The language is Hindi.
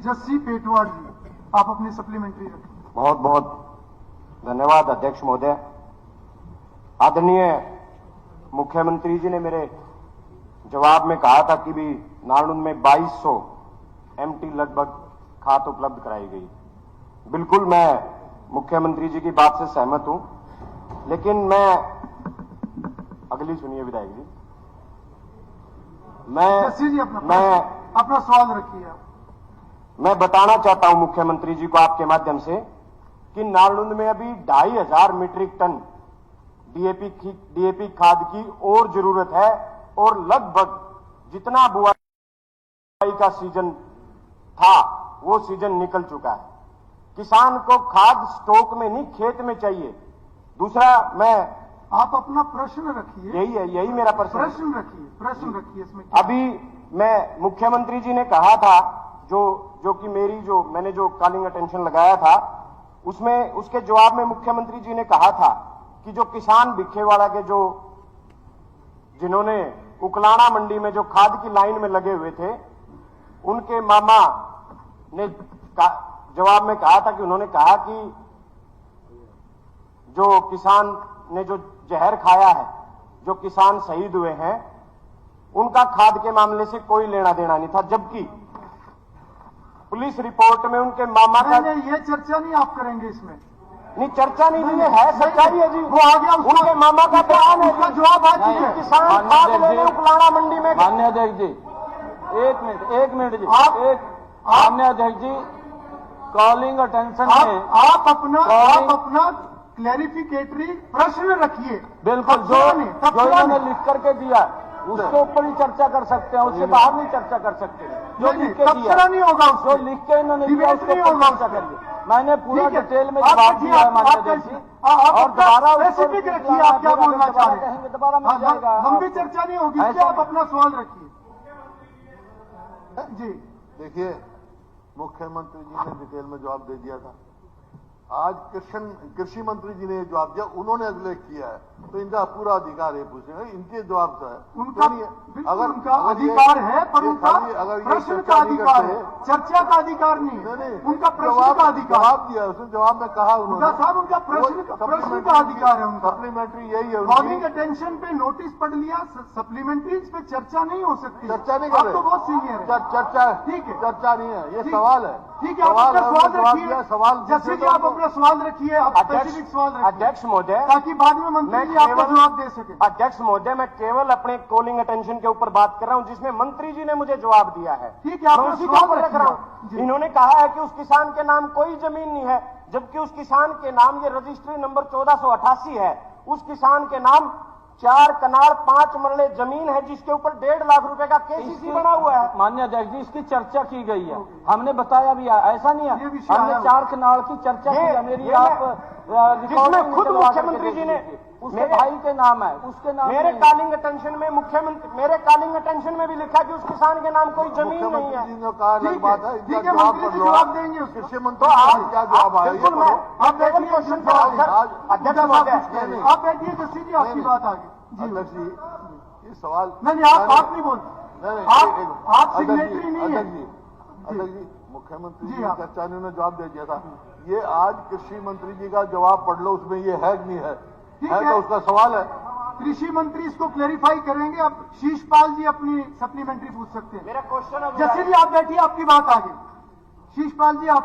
जस्सी पेटवाड़ जी, आप अपनी सप्लीमेंट्री रखें। बहुत बहुत धन्यवाद अध्यक्ष महोदय। आदरणीय मुख्यमंत्री जी ने मेरे जवाब में कहा था कि भी नारनूंद में 2200 एमटी लगभग खाद उपलब्ध कराई गई। बिल्कुल मैं मुख्यमंत्री जी की बात से सहमत हूं, लेकिन मैं अगली सुनिए विधायक जी। जस्सी जी अपना सवाल रखिए। मैं बताना चाहता हूं मुख्यमंत्री जी को आपके माध्यम से कि नारनूंद में अभी 2500 मीट्रिक टन डीएपी खाद की और जरूरत है और लगभग जितना बुआई का सीजन था वो सीजन निकल चुका है। किसान को खाद स्टॉक में नहीं खेत में चाहिए। दूसरा, मैं आप अपना प्रश्न रखिए। यही मेरा प्रश्न रखिए इसमें। अभी मैं मुख्यमंत्री जी ने कहा था जो कि मैंने जो कॉलिंग अटेंशन लगाया था उसमें उसके जवाब में मुख्यमंत्री जी ने कहा था कि जो किसान भिखेवाड़ा के जिन्होंने उकलाना मंडी में जो खाद की लाइन में लगे हुए थे उनके मामा ने जवाब में कहा था कि उन्होंने कहा कि जो किसान ने जो जहर खाया है, जो किसान शहीद हुए हैं, उनका खाद के मामले से कोई लेना देना नहीं था, जबकि पुलिस रिपोर्ट में उनके मामा का ये चर्चा नहीं आप करेंगे इसमें। नहीं, चर्चा नहीं है सच्चाई है जी। वो आ गया, उनके मामा का बयान है, उसका जवाब आ चुका है। किसान खाद लेने उकलाना मंडी में। माननीय अध्यक्ष जी, एक मिनट जी, माननीय अध्यक्ष जी, कॉलिंग अटेंशन में आप अपना क्लैरिफिकेटरी प्रश्न रखिए। बिल्कुल, जो इन्होंने लिख करके दिया उसके ऊपर ही चर्चा कर सकते हैं, उससे बाहर नहीं चर्चा कर सकते। जो लिख के दिया नहीं होगा, जो लिख के इन्होंने दिया उसके ऊपर चर्चा करिए। मैंने पूरा डिटेल में जवाब दिया है माननीय अध्यक्ष जी, और दोबारा स्पेसिफिक रखिए आप क्या बोलना चाह रहे हैं। दोबारा मिल जाएगा। लंबी चर्चा नहीं होगी, इसलिए आप अपना सवाल रखिए जी। देखिए, मुख्यमंत्री जी ने डिटेल में जवाब दे दिया था। आज कृषि मंत्री जी ने ये जवाब दिया, उन्होंने उल्लेख किया है, तो इनका पूरा अधिकार है पूछने, इनके जवाब से है। उनका अधिकार है, पर उनका प्रश्न का अधिकार है, चर्चा का अधिकार नहीं है। उनका प्रश्न का अधिकार जवाब दिया, उसने जवाब में कहा उन्होंने साहब उनका प्रश्न का अधिकार है। उनका सप्लीमेंट्री यही है। कॉलिंग अटेंशन पे नोटिस पढ़ लिया, सप्लीमेंट्री इस पे चर्चा नहीं हो सकती। चर्चा नहीं कर रहे, तो बहुत सीनियर है। चर्चा ठीक है, चर्चा नहीं है, ये सवाल है। ठीक है, आप अपना सवाल रखिए। सवाल जैसे कि आप अपना सवाल रखिए, आप स्पेसिफिक सवाल रखिए अध्यक्ष महोदय, ताकि बाद में मंत्री जी आपको जवाब दे सके। अध्यक्ष महोदय, मैं केवल अपने कॉलिंग अटेंशन के ऊपर बात कर रहा हूं जिसमें मंत्री जी ने मुझे जवाब दिया है। ठीक है, आप उसी के ऊपर रख रहा हूं। इन्होंने कहा है कि उस किसान के नाम कोई जमीन नहीं है, जबकि उस किसान के नाम, ये रजिस्ट्री नंबर 1488 है, उस किसान के नाम 4 कनाल 5 मरले जमीन है जिसके ऊपर 1.5 लाख रुपए का केसीसी बना हुआ है। माननीय अध्यक्ष जी, इसकी चर्चा की गई है, हमने बताया भी है, ऐसा नहीं है। हमने 4 कनाल की चर्चा की है, मेरी आप जिसमें खुद मुख्यमंत्री जी ने उसके भाई के नाम है, उसके नाम मेरे कॉलिंग अटेंशन में मेरे कॉलिंग अटेंशन में भी लिखा कि उस किसान के नाम कोई जमीन नहीं है। ठीक है, मंत्री जी जवाब देंगे। कृषि मंत्री क्या जवाब आया? आप बैठिए, क्वेश्चन अध्यक्ष महोदय, आप बैठिए। जस्सी जी आपकी बात आगे जी। ये सवाल नहीं, आप नहीं बोलते, आप सिग्नेटरी नहीं है। अध्यक्ष जी, मुख्यमंत्री जी चर्चा ने जवाब दे दिया था। ये आज कृषि मंत्री जी का जवाब पढ़ लो, उसमें ये है कि नहीं है, तो उसका सवाल है। कृषि मंत्री इसको क्लेरिफाई करेंगे। अब शीशपाल जी अपनी सप्लीमेंट्री पूछ सकते हैं। मेरा क्वेश्चन जैसे जी आप बैठिए, आपकी बात आगे। शीशपाल जी आप